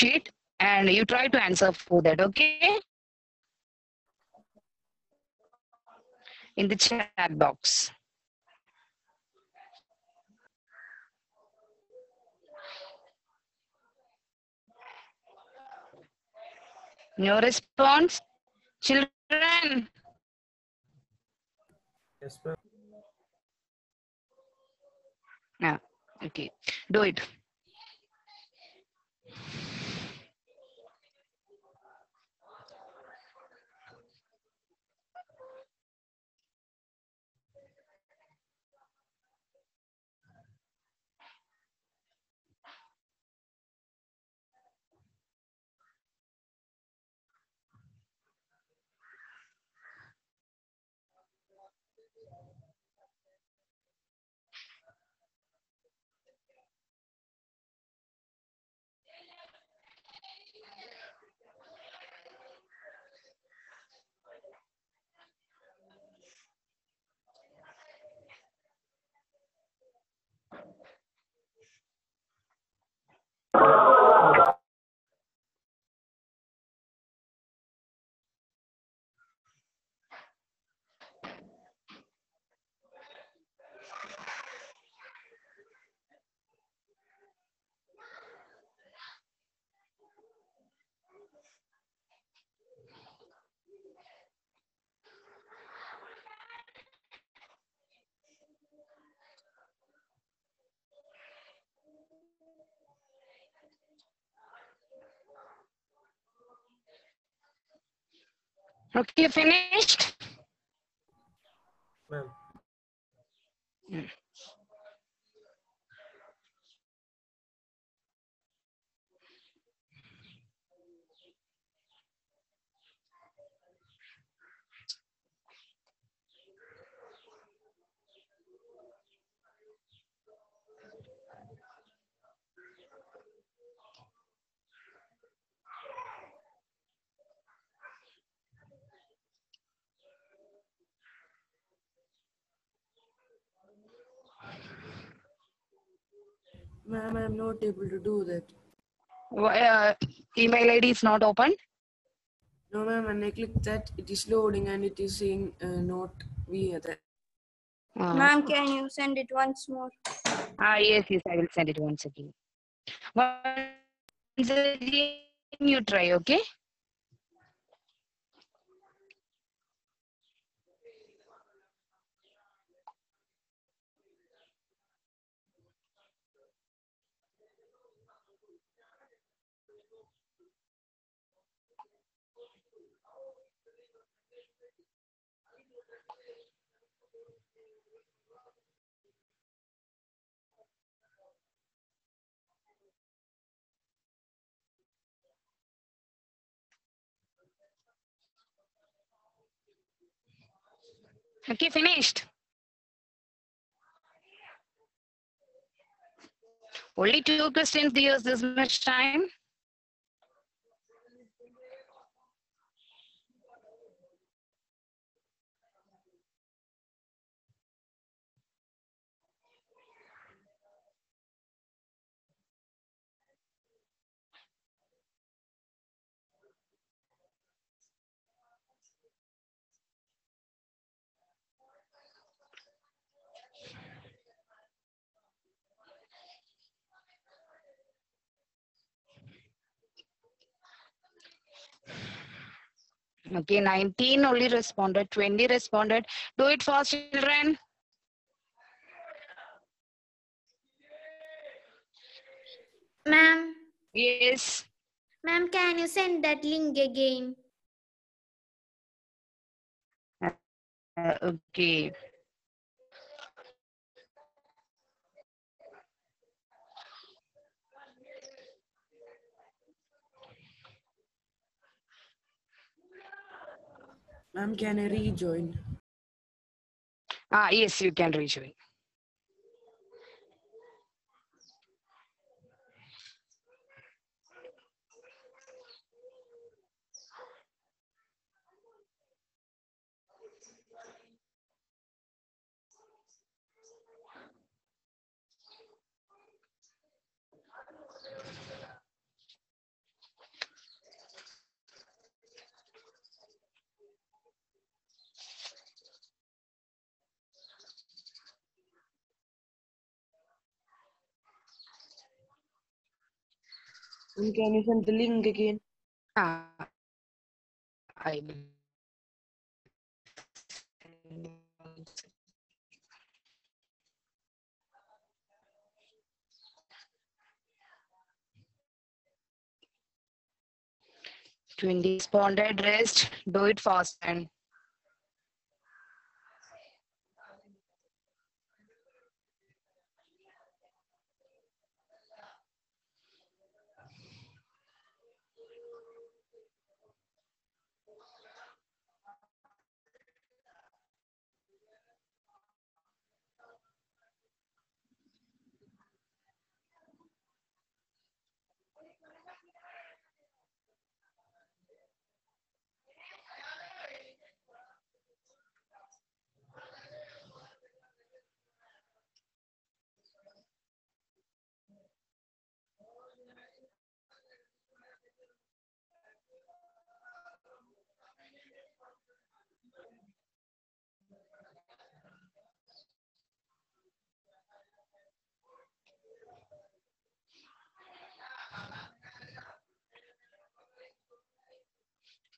sheet and you try to answer for that, okay? In the chat box. No response? Children, Yes, ma'am. yeah, okay, do it. Okay, finished? Ma'am. Ma'am, I'm not able to do that. Email ID is not open? No, ma'am, when I click that, it is loading and it is saying not via that. Ma'am, can you send it once more? Yes, I will send it once again. Once again, you try, okay? Okay, finished. Only 2 questions gives this much time. Okay, 19 only responded, 20 responded. Do it fast, children. Ma'am, Yes. ma'am, can you send that link again? Okay. Ma'am, can I rejoin? Yes, you can rejoin. And can you send the link again? I will. 20 responded, rest, do it fast and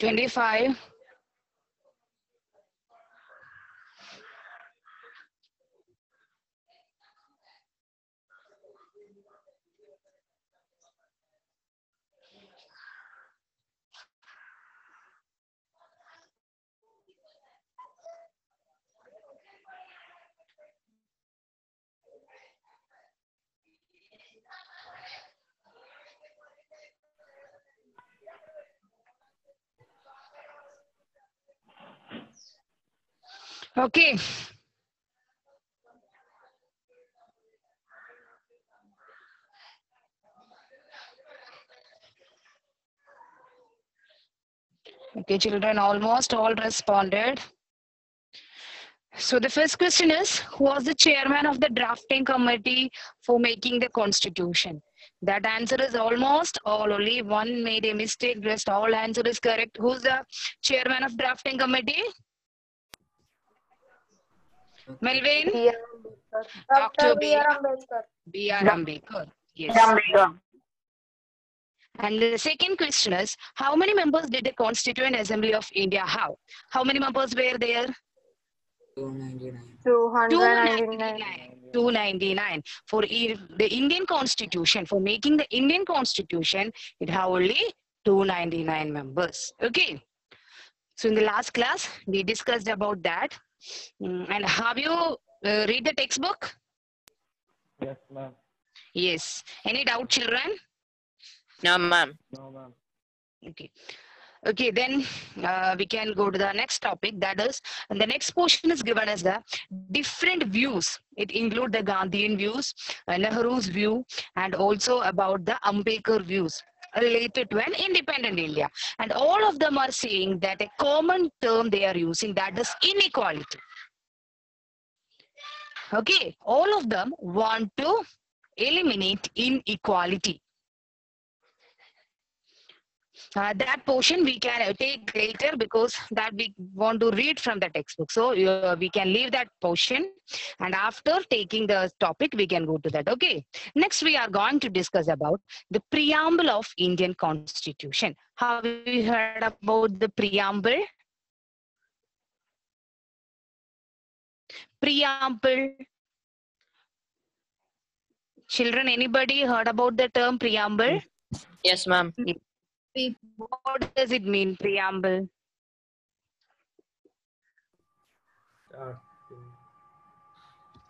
25. Okay. Okay, children, almost all responded. So the first question is, who was the chairman of the drafting committee for making the constitution? That answer is almost all. Only one made a mistake. Rest all answer is correct. Who's the chairman of drafting committee? Melvin? Dr. B.R. Ambedkar. Yes. And the second question is, how many members did the Constituent Assembly of India have? How many members were there? 299. 299. 299. For the Indian Constitution, for making the Indian Constitution, it have only 299 members. Okay. So in the last class, we discussed about that. And have you read the textbook? Yes, ma'am. Yes. Any doubt, children? No, ma'am. No, ma'am. Okay. Okay, then we can go to the next topic. That is, and the next portion is given as the different views. It includes the Gandhian views, Nehru's view, and also about the Ambedkar views related to an independent India. And all of them are saying that a common term they are using, that is inequality. Okay, all of them want to eliminate inequality. That portion we can take later because that we want to read from the textbook. So we can leave that portion, and after taking the topic we can go to that. Okay. Next we are going to discuss about the preamble of Indian Constitution. Have you heard about the preamble? Preamble. Children, anybody heard about the term preamble? Yes, ma'am. What does it mean, preamble?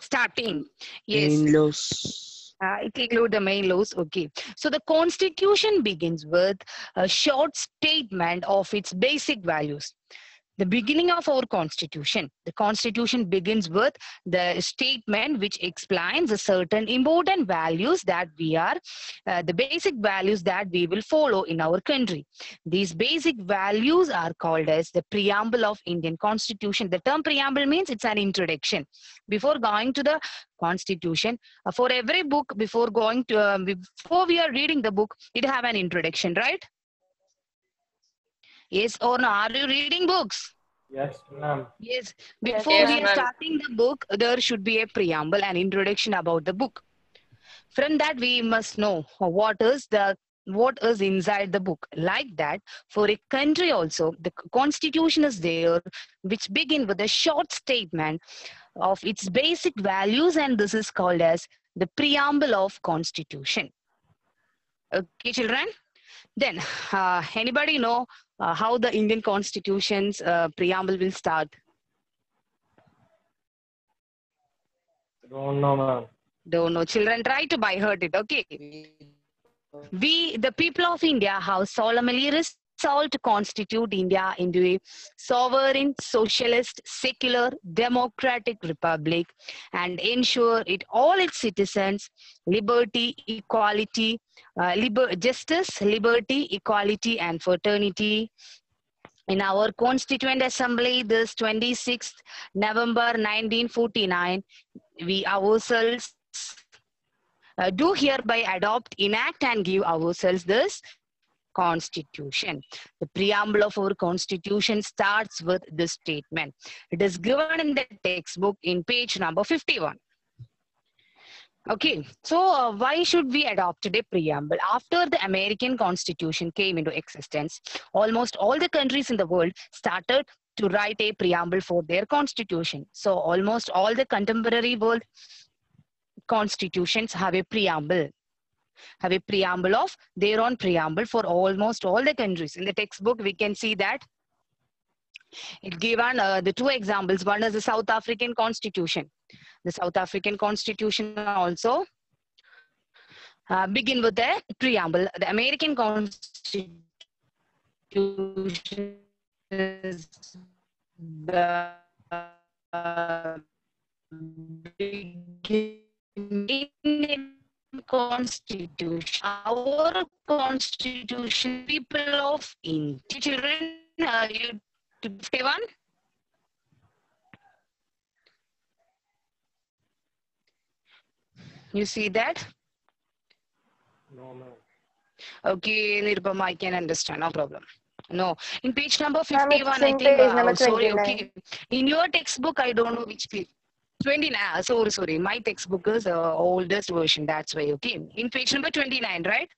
Starting. Yes. Main laws. It includes the main laws. Okay. So the Constitution begins with a short statement of its basic values. The beginning of our Constitution. The Constitution begins with the statement which explains a certain important values that we are, the basic values that we will follow in our country. These basic values are called as the preamble of Indian Constitution. The term preamble means it's an introduction. Before going to the Constitution, for every book, before we are reading the book, it have an introduction, right? Yes or no? Are you reading books? Yes, ma'am. Yes. Before Yes, we are ma'am. starting the book, there should be a preamble, an introduction about the book. From that, we must know what is the what is inside the book. Like that, for a country also, the constitution is there, which begin with a short statement of its basic values, and this is called as the preamble of constitution. Okay, children. Then, anybody know how the Indian Constitution's preamble will start? Don't know, ma'am. Don't know. Children, try to by heart it. Okay. We, the people of India, have solemnly resolved to constitute India into a sovereign, socialist, secular, democratic republic and ensure it all its citizens liberty, equality, justice, liberty, equality, and fraternity. In our Constituent Assembly, this 26th November 1949, we ourselves do hereby adopt, enact, and give ourselves this Constitution. The preamble of our Constitution starts with this statement. It is given in the textbook in page number 51. Okay, so why should we adopt a preamble? After the American Constitution came into existence, almost all the countries in the world started to write a preamble for their constitution. So almost all the contemporary world constitutions have a preamble of their own preamble for almost all the countries. In the textbook, we can see that it given the two examples. One is the South African Constitution. The South African Constitution also begin with the preamble. The American Constitution is the beginning Constitution. Our Constitution, people of India. Children, you 51? You see that? No, ma'am. Okay, Nirupama, I can understand. No problem. No, in page number Ma'am, 51, it's I in think. page number Sorry, 29. okay. In your textbook, I don't know which page. 29. Sorry. My textbook is oldest version. That's why. Okay. In page number 29, right?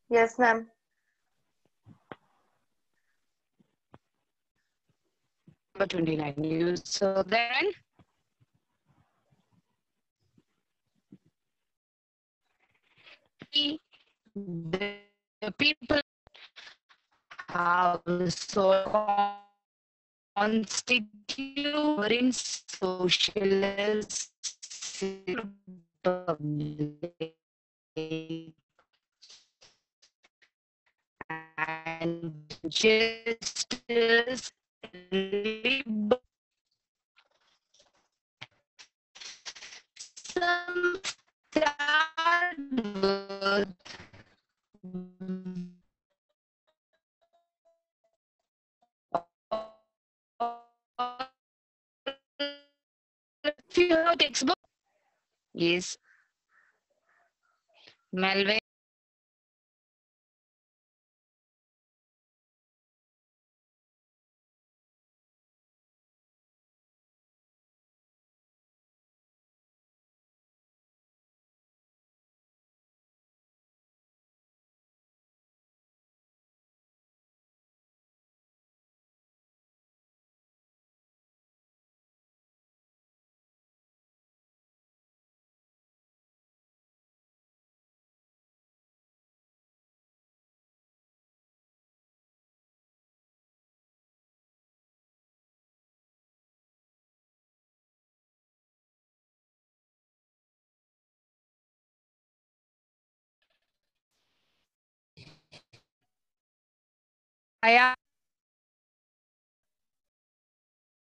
Yes, ma'am. Number 29. You so then. The people have so constitute in socialist republic and justice, liberty. Some start with if you have textbook, yes, Melvin. Aya.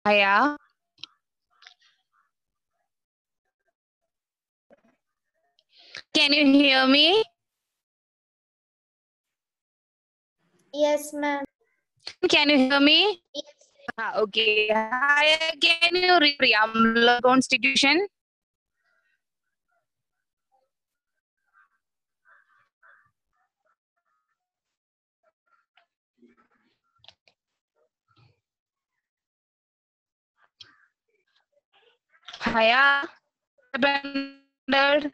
Aya. Can you hear me? Yes, ma'am. Can you hear me? Yes. Okay. Aya, can you read preamble of Constitution? Aya. Abandoned.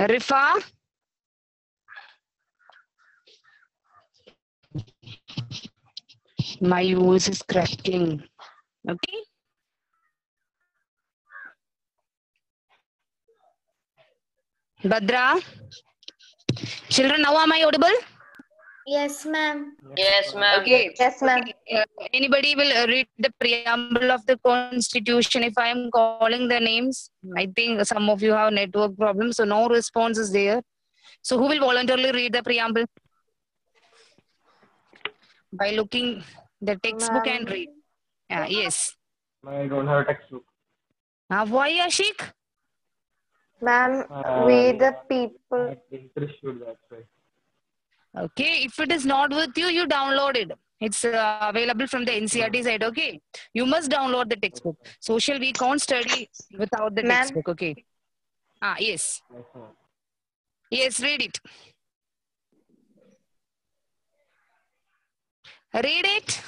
Rifa? My voice is cracking. Okay. Badra? Children, now am I audible? Yes, ma'am. Yes, ma'am. Okay. Yes, ma'am. Anybody will read the preamble of the constitution if I am calling the names? I think some of you have network problems, so no response is there. So who will voluntarily read the preamble? By looking the textbook and read. Yes. I don't have a textbook. Why, Ashik? Ma'am, we the people. I think Trishul, that's right. Okay, if it is not with you, you download it. It's available from the NCRT side. Okay, you must download the textbook. Social we can't study without the Ma'am. textbook. Okay. Yes. Yes, ma'am. Yes, read it. Read it.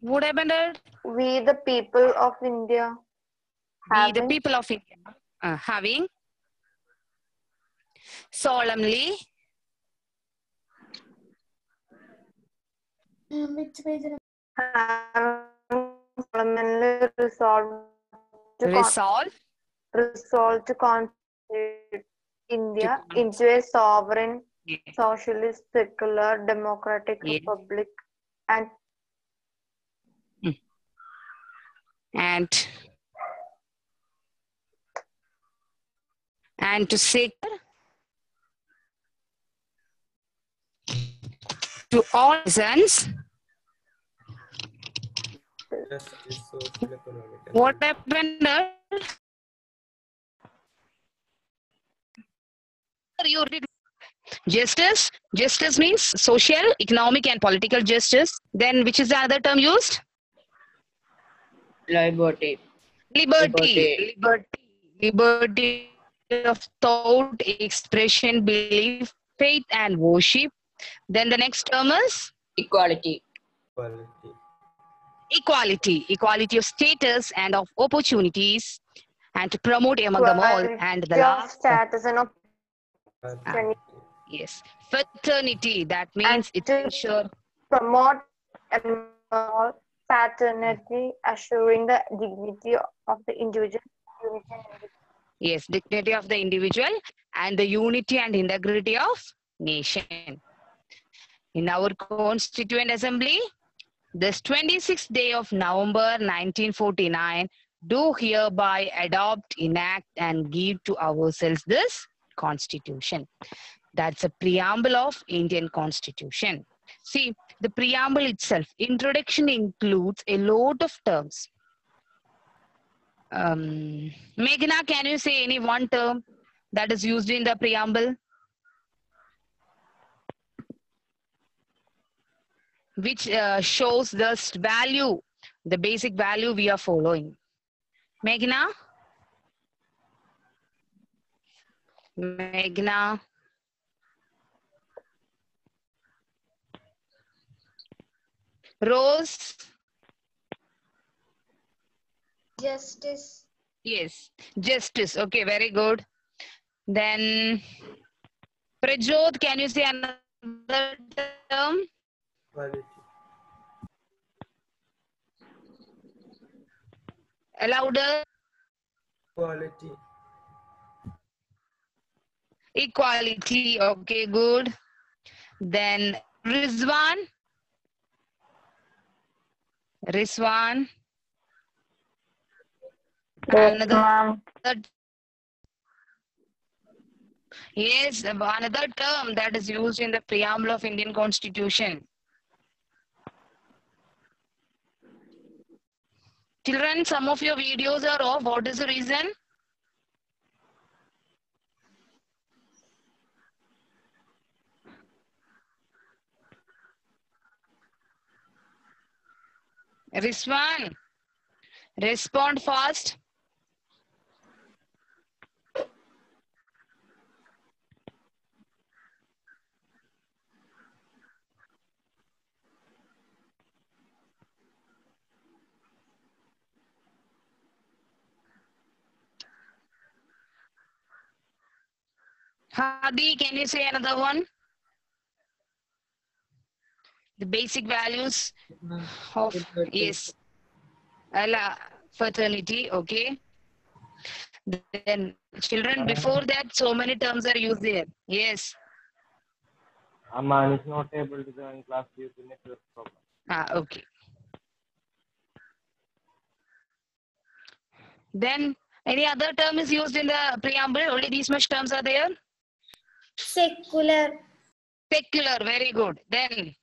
What happened? We the people of India. We, the Having people of India, having solemnly which page? Solemnly resolve resolved to constitute India into a sovereign, socialist, secular, democratic Yeah. republic, and and to say to all citizens Justice, social, economic, and what happened. You read justice. Justice means social, economic, and political justice. Then, which is the other term used? Liberty. Liberty. Liberty of thought, expression, belief, faith, and worship. Then the next term is Equality. quality. equality. Equality of status and of opportunities, and to promote among them all. And the equality of last, status and opportunity, yes, fraternity. That means it to ensure promote among all fraternity, assuring the dignity of the individual, unity and integrity. yes, dignity of the individual and the unity and integrity of nation. In our Constituent Assembly, this 26th day of November 1949, do hereby adopt, enact, and give to ourselves this Constitution. That's a preamble of Indian Constitution. See, the preamble itself, introduction includes a lot of terms. Meghna, can you say any one term that is used in the preamble? Which shows the value, the basic value we are following. Meghna? Meghna? Rose? Justice. Yes, justice. Okay, very good. Then, Prajot, can you say another term? Quality. Louder. Quality. Equality. Okay, good. Then, Rizwan. Rizwan. Another. Yes, another term that is used in the preamble of Indian Constitution. Children, some of your videos are off. What is the reason? Rizwan, respond fast. Hadi, can you say another one? The basic values of, yes, Allah, fraternity, okay. Then children, before that, so many terms are used there. Yes. Aman is not able to join class due to network problem. Okay. Then any other term is used in the preamble? Only these much terms are there? Secular. Secular, very good. Then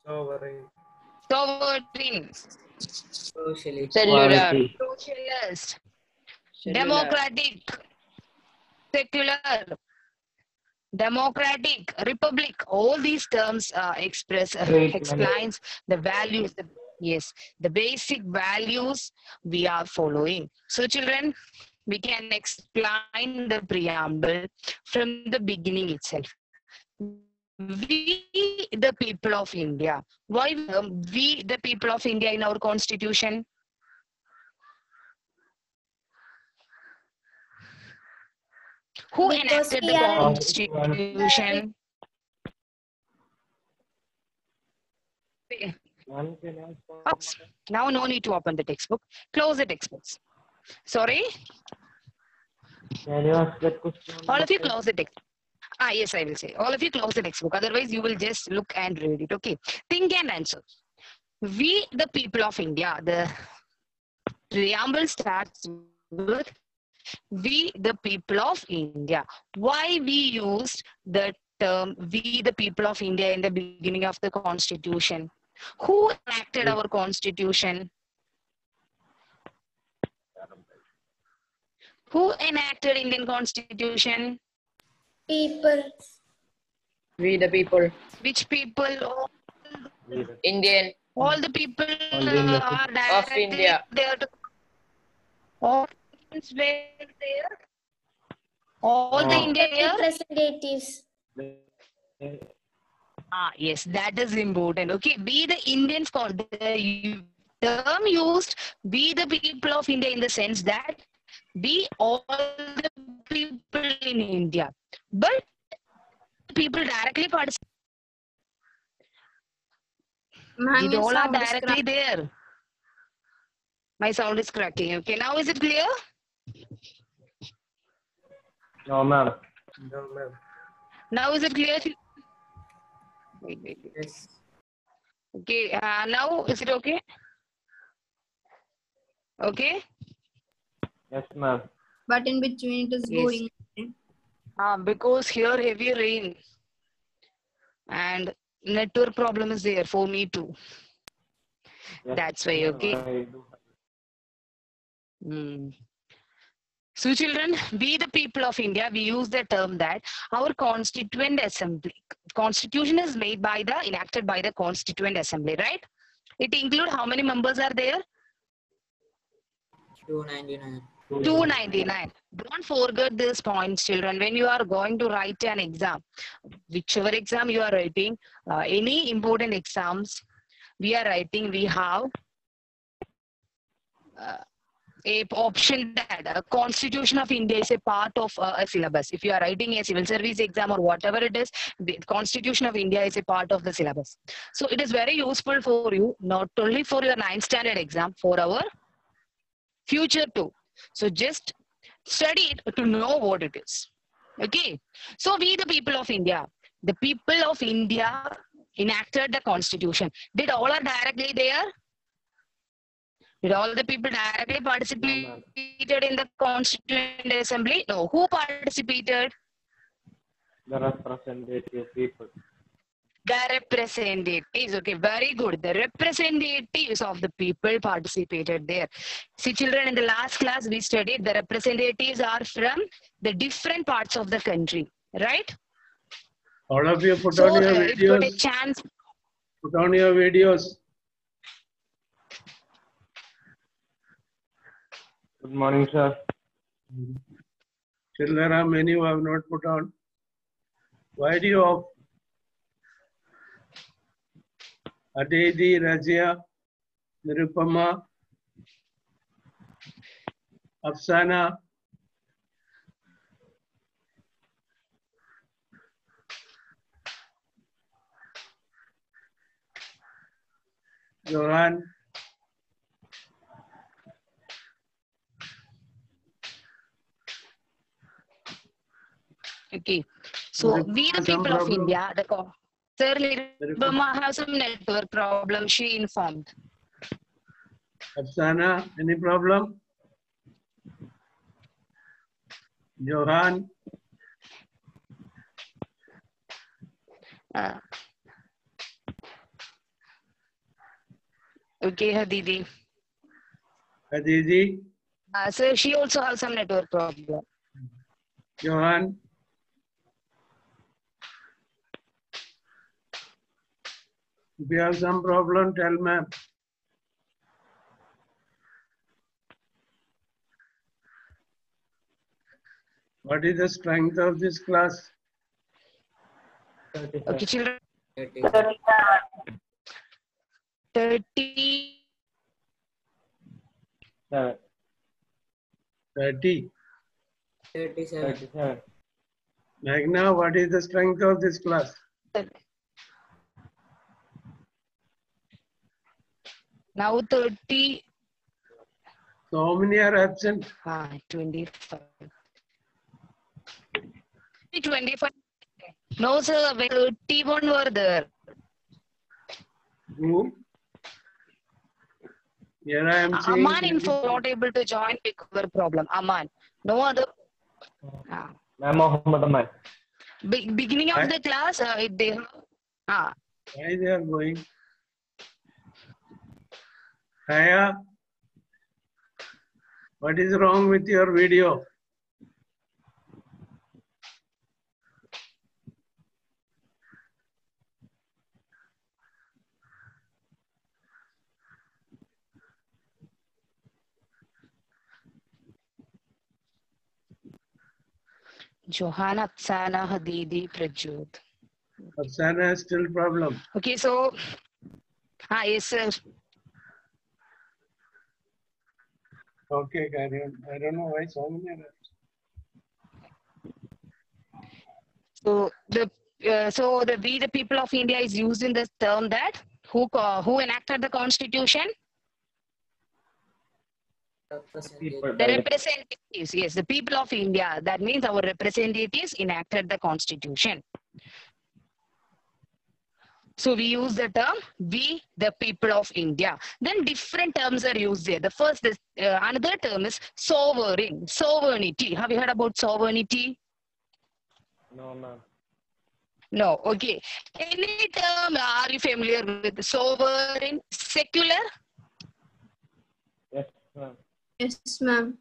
Sovereign. sovereign, Socialist. Cellular. Quality. socialist, Cellular. democratic, secular, democratic, republic. All these terms explains the values. Yes, the basic values we are following. So children, we can explain the preamble from the beginning itself. We, the people of India. Why we, the people of India, in our constitution? Who Because enacted we the are constitution? Ma'am, can I ask one Oops. Now no need to open the textbook. Close the textbooks. Sorry? Can you ask that question? All of you close the text. Yes, I will say. All of you close the textbook. Otherwise, you will just look and read it. Okay. Think and answer. We, the people of India, the preamble starts with we, the people of India. Why we used the term we, the people of India, in the beginning of the constitution? Who enacted our constitution? Who enacted Indian constitution? people. We the people. Which people? Indian. All the people All the Indian are Of directly India. there. All Indians were there. All the Indian here. Representatives. Yes, that is important. Okay, be the Indians called the term used. Be the people of India in the sense that be all the people in India, but people directly participate. It all are directly there. My sound is cracking. Okay, now is it clear? No, ma'am. No, ma'am. Now is it clear? Wait. Yes. Okay, now is it okay? Okay. Yes, ma'am. But in between it is Yes. going. Because here heavy rain and network problem is there for me too. Yes, That's why, ma'am, okay. I do. So children, we the people of India, we use the term that our constituent assembly, constitution is made by the, enacted by the constituent assembly, right? It include how many members are there? 299. 299. Don't forget this point, children. When you are going to write an exam, whichever exam you are writing, any important exams we are writing, we have a option that Constitution of India is a part of a syllabus. If you are writing a civil service exam or whatever it is, the Constitution of India is a part of the syllabus. So it is very useful for you, not only for your 9th standard exam, for our future too. So just study it to know what it is. Okay. So we the people of India, the people of India enacted the constitution. Did all are directly there? Did all the people directly participated in the constituent assembly? No. Who participated? The representative people. The representatives. Okay, very good. The representatives of the people participated there. See, children, in the last class we studied the representatives are from the different parts of the country, right? All of you put So on your it got a videos. chance. Put on your videos. Good morning, sir. Still there are many who have not put on. Why do you off? Adedi, Razia, Nirupama, Afsana. Johan, Okay. So we the some people of problem? India, Sir Very good. Nirubama have some network problem, she informed. Afsana, any problem? Johan, Uh, okay, Hadidi. Aditi, So she also has some network problem. Johan, if you have some problem, tell ma'am. What is the strength of this class? 37. Okay, children. 37. 30. 7. 30. 37. 37. Magna, what is the strength of this class? Now 30. So how many are absent? 25. 25. No, sir. 31 were there. Who? Here I am seeing. Aman info not able to join because of problem. Aman. No other. Ma'am Mohammed Aman. Beginning of the class, they. Why they are going? Haya, what is wrong with your video? Johanna, Afsana, Hadidi, Prajot. Afsana has still problem. Okay, so. Yes, sir. Okay, carry on. I don't know why so many are absent. So we the people of India is used in this term that who enacted the constitution? People. The representatives. Yes, the people of India. That means our representatives enacted the constitution. So we use the term we the people of India. Then different terms are used there. The first is another term is sovereign. Sovereignty. Have you heard about sovereignty? No, ma'am. No. Okay. Any term are you familiar with? Sovereign, secular? Yes, ma'am. Yes, ma'am.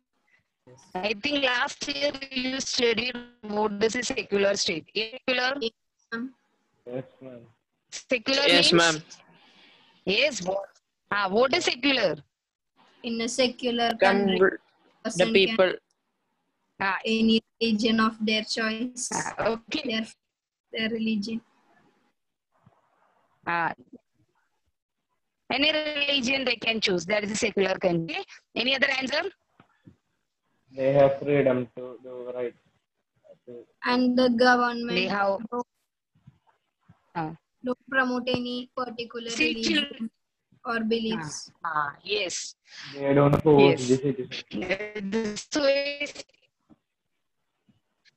I think last year you studied what is a secular state. Secular? Yes, ma'am. Yes, ma'am. Secular Yes, means? ma'am. Yes. What is secular? In a secular Can country, the person people. Ah, can any religion of their choice. okay. Their religion. Any religion they can choose. That is a secular country. Any other answer? They have freedom to do right. And the government They have. don't promote any particular Secular. religion or beliefs. Yes. They don't force Yes. the citizens. So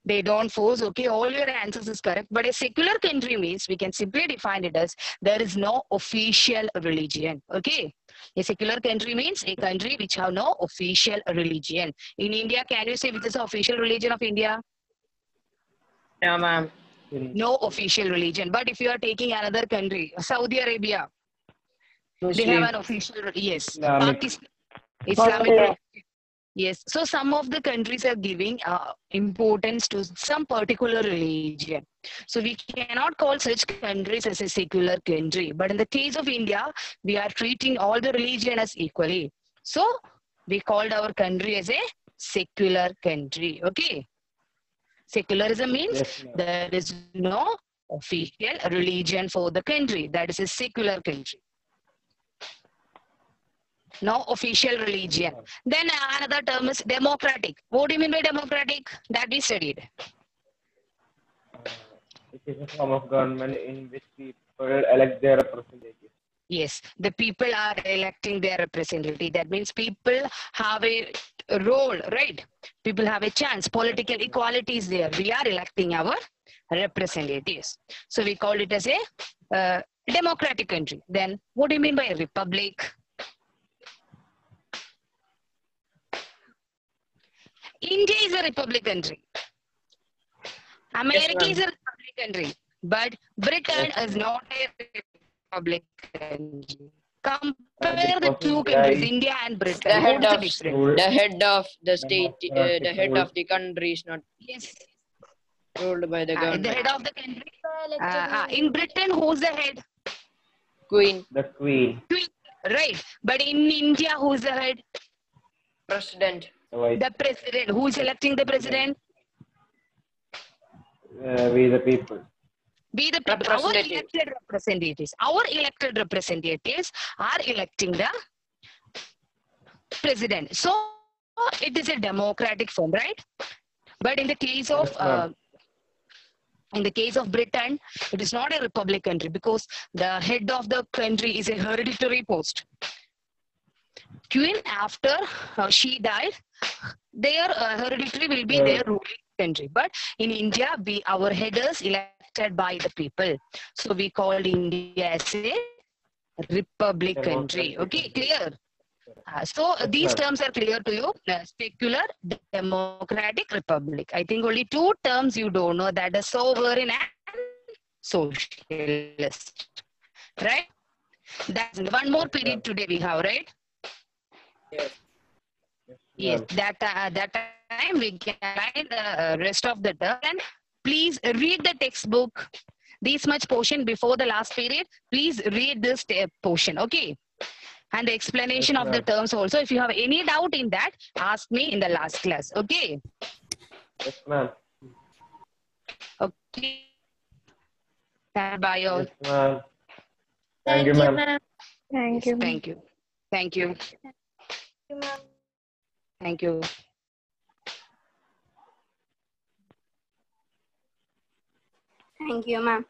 they don't force. Okay, all your answers is correct. But a secular country means we can simply define it as there is no official religion. Okay, a secular country means a country which have no official religion. In India, can you say which is the official religion of India? Yeah, ma'am. No official religion. But if you are taking another country, Saudi Arabia, they Muslim. have an official. Yes, Islamic. Pakistan, Islamic. Yes, so some of the countries are giving importance to some particular religion. So we cannot call such countries as a secular country. But in the case of India, we are treating all the religion as equally. So we called our country as a secular country. Okay. Secularism means Yes, ma'am. there is no official religion for the country. That is a secular country. No official religion. Then another term is democratic. What do you mean by democratic? That we studied. It is a form of government in which people elect their representatives. Yes, the people are electing their representative. That means people have a role, right? People have a chance. Political equality is there. We are electing our representatives. So we call it as a democratic country. Then what do you mean by a republic? India is a republic country. America ma'am. is a republic country. But Britain Yes, is not a republic country. Compare the because two India countries, is India and The Britain. head What is the of difference? ruled the head of the state, the head rule. of the country is not Yes. ruled by the The government. head of the country. In Britain, who's the head? Queen, The Queen, Queen, right? But in India, who's the head? president, the Vice, The president. Who's electing the president? we the people. We the people. Our Representative. elected representatives. Our elected representatives are electing the president. So it is a democratic form, right? But in the case of Yes, ma'am. in the case of Britain, it is not a republic country because the head of the country is a hereditary post. Queen, after she died, their hereditary will be their ruling country. But in India, our headers elected by the people. So we call India as a republic country. Okay, clear? So Yes, these ma'am. terms are clear to you. Secular, democratic, republic. I think only two terms you don't know, that is sovereign and socialist. Right? That's one more period today we have, right? Yes, Ma'am. that time we can find the rest of the term. And please read the textbook. This much portion before the last period. Please read this portion, okay? And the explanation Yes, of the ma'am. terms also. If you have any doubt in that, ask me in the last class, okay? Yes, ma'am. Okay. Bye all. Yes, ma'am. Thank you, ma'am. Thank you. Thank you. Thank you. Thank you. Thank you, ma'am.